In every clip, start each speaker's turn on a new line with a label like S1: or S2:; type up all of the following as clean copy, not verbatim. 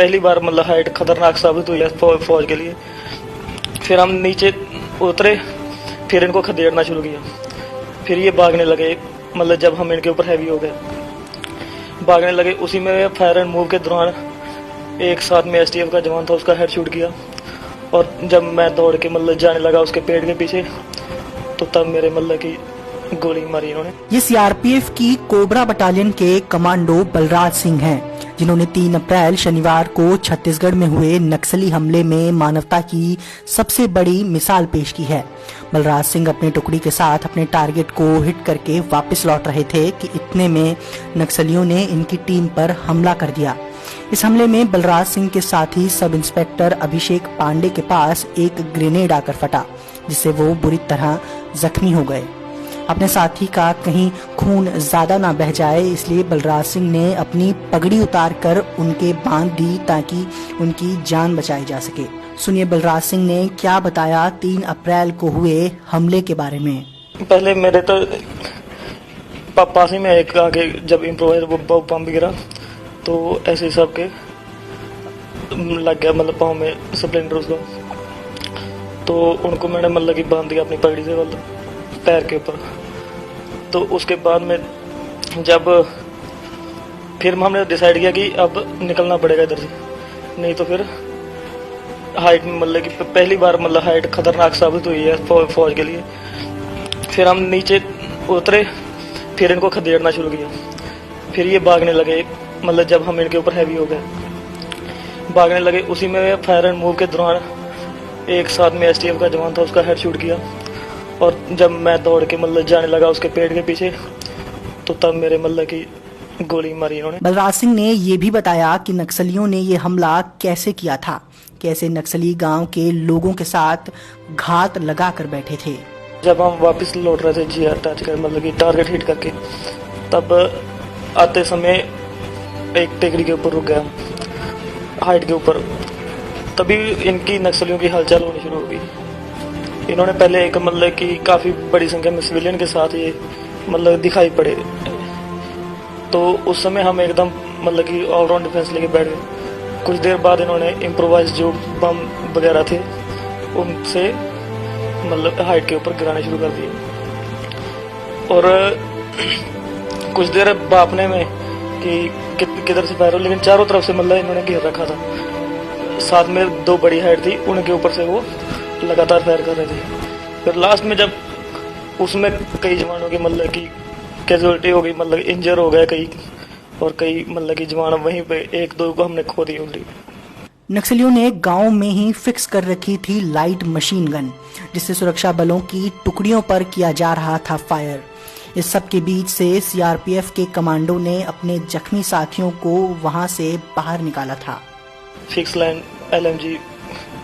S1: पहली बार मतलब हाइट खतरनाक साबित हुई है फौज के लिए। फिर हम नीचे उतरे, फिर इनको खदेड़ना शुरू किया। फिर ये भागने लगे, मतलब जब हम इनके ऊपर हैवी हो गए भागने लगे। उसी में फायर एंड मूव के दौरान एक साथ में एसटीएफ का जवान था, उसका हेड शूट किया। और जब मैं दौड़ के मतलब जाने लगा उसके पेड़ के पीछे, तो तब मेरे मतलब की गोली मारी इन्होंने।
S2: ये सीआरपीएफ की कोबरा बटालियन के कमांडो बलराज सिंह हैं, जिन्होंने 3 अप्रैल शनिवार को छत्तीसगढ़ में हुए नक्सली हमले में मानवता की सबसे बड़ी मिसाल पेश की है। बलराज सिंह अपनी टुकड़ी के साथ अपने टारगेट को हिट करके वापस लौट रहे थे कि इतने में नक्सलियों ने इनकी टीम पर हमला कर दिया। इस हमले में बलराज सिंह के साथी सब इंस्पेक्टर अभिषेक पांडे के पास एक ग्रेनेड आकर फटा, जिससे वो बुरी तरह जख्मी हो गए। अपने साथी का कहीं खून ज्यादा ना बह जाए, इसलिए बलराज सिंह ने अपनी पगड़ी उतारकर उनके बांध दी ताकि उनकी जान बचाई जा सके। सुनिए बलराज सिंह ने क्या बताया 3 अप्रैल को हुए हमले के बारे में।
S1: पहले मेरे तो पास ही में एक आगे जब इम्प्रोवाइजर वो बम गिरा तो ऐसे सब के लग गया, मतलब पाँव में स्प्लेंडर उसका। तो उनको मैंने मतलब कि बांध दिया अपनी पगड़ी से, मतलब पैर के ऊपर। तो उसके बाद में जब फिर हमने डिसाइड किया कि अब निकलना पड़ेगा इधर से, नहीं तो फिर हाइट में मतलब कि पहली बार मतलब हाइट खतरनाक साबित हुई है फौज के लिए। फिर हम नीचे उतरे, फिर इनको खदेड़ना शुरू किया। फिर ये भागने लगे, मतलब जब हम इनके ऊपर हैवी हो गए भागने लगे। उसी में फायर एंड मूव के दौरान एक साथ में एसटीएफ का जवान था, उसका हेड शूट किया। और जब मैं दौड़ के मतलब जाने लगा उसके पेड़ के पीछे, तो तब मेरे मतलब की गोली मारी इन्होंने।
S2: बलराज सिंह ने ये भी बताया कि नक्सलियों ने ये हमला कैसे किया था, कैसे नक्सली गांव के लोगों के साथ घात लगा कर बैठे थे।
S1: जब हम वापस लौट रहे थे जीआर टच कर, मतलब कि टारगेट हिट करके, तब आते समय एक टेकरी के ऊपर रुक गया, हाइट के ऊपर। तभी इनकी नक्सलियों की हलचल होनी शुरू हो गई। इन्होंने पहले एक मतलब कि काफी बड़ी संख्या में सिविलियन के साथ ये मतलब दिखाई पड़े। तो उस समय हम एकदम मतलब कि ऑलराउंड डिफेंस लेके बैठ गए। कुछ देर बाद इन्होंने इम्प्रोवाइज जो बम वगैरह थे उनसे मतलब हाइट के ऊपर गिराने शुरू कर दिए। और कुछ देर भापने में कि किधर से फायर हो, लेकिन चारों तरफ से मतलब इन्होंने घेर रखा था। साथ में 2 बड़ी हाइट थी, उनके ऊपर से वो लगातार फायर कर रहे थे। फिर लास्ट में जब उसमें कई जवानों की मतलब की कैजुअलिटी हो गई, मतलब इंजर हो गए कई, और कई मतलब की जवान वहीं पे 1-2 को हमने खो दी ऑलरेडी।
S2: नक्सलियों ने गांव में ही फिक्स कर रखी थी लाइट मशीन गन, जिससे सुरक्षा बलों की टुकड़ियों पर किया जा रहा था फायर। इस सब के बीच से सीआरपीएफ के कमांडो ने अपने जख्मी साथियों को वहां से बाहर निकाला था।
S1: फिक्स लाइन एलएमजी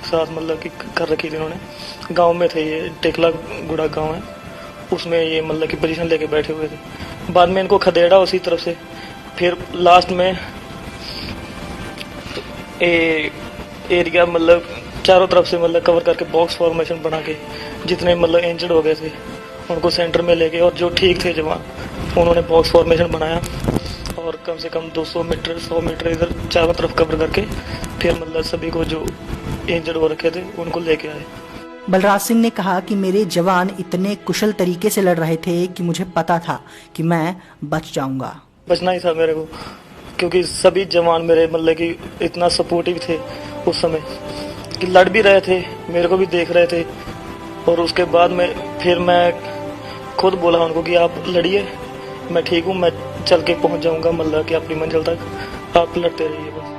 S1: साथ मतलब कि कर रखी थी इन्होंने। गांव में थे, ये टेकला गुड़ा गांव है, उसमें ये मतलब कि पोजीशन लेके बैठे हुए थे। बाद में इनको खदेड़ा उसी तरफ से। फिर लास्ट में एरिया मतलब चारों तरफ से मतलब कवर करके बॉक्स फॉर्मेशन बना के जितने मतलब इंजर्ड हो गए थे उनको सेंटर में ले गए, और जो ठीक थे जवान उन्होंने बॉक्स फॉर्मेशन बनाया और कम से कम 200 मीटर 100 मीटर इधर चारों तरफ कवर करके फिर मतलब सभी को जो इंजर्ड हो रखे थे उनको लेके आए।
S2: बलराज सिंह ने कहा कि मेरे जवान इतने कुशल तरीके से लड़ रहे थे कि मुझे पता था कि मैं बच जाऊंगा।
S1: बचना ही था मेरे को, क्योंकि सभी जवान मेरे मतलब कि इतना सपोर्टिव थे उस समय कि लड़ भी रहे थे, मेरे को भी देख रहे थे। और उसके बाद में फिर मैं खुद बोला उनको कि आप लड़िए, मैं ठीक हूँ, मैं चल के पहुँच जाऊँगा मतलब कि अपनी मंजिल तक, आप लड़ते रहिए बस।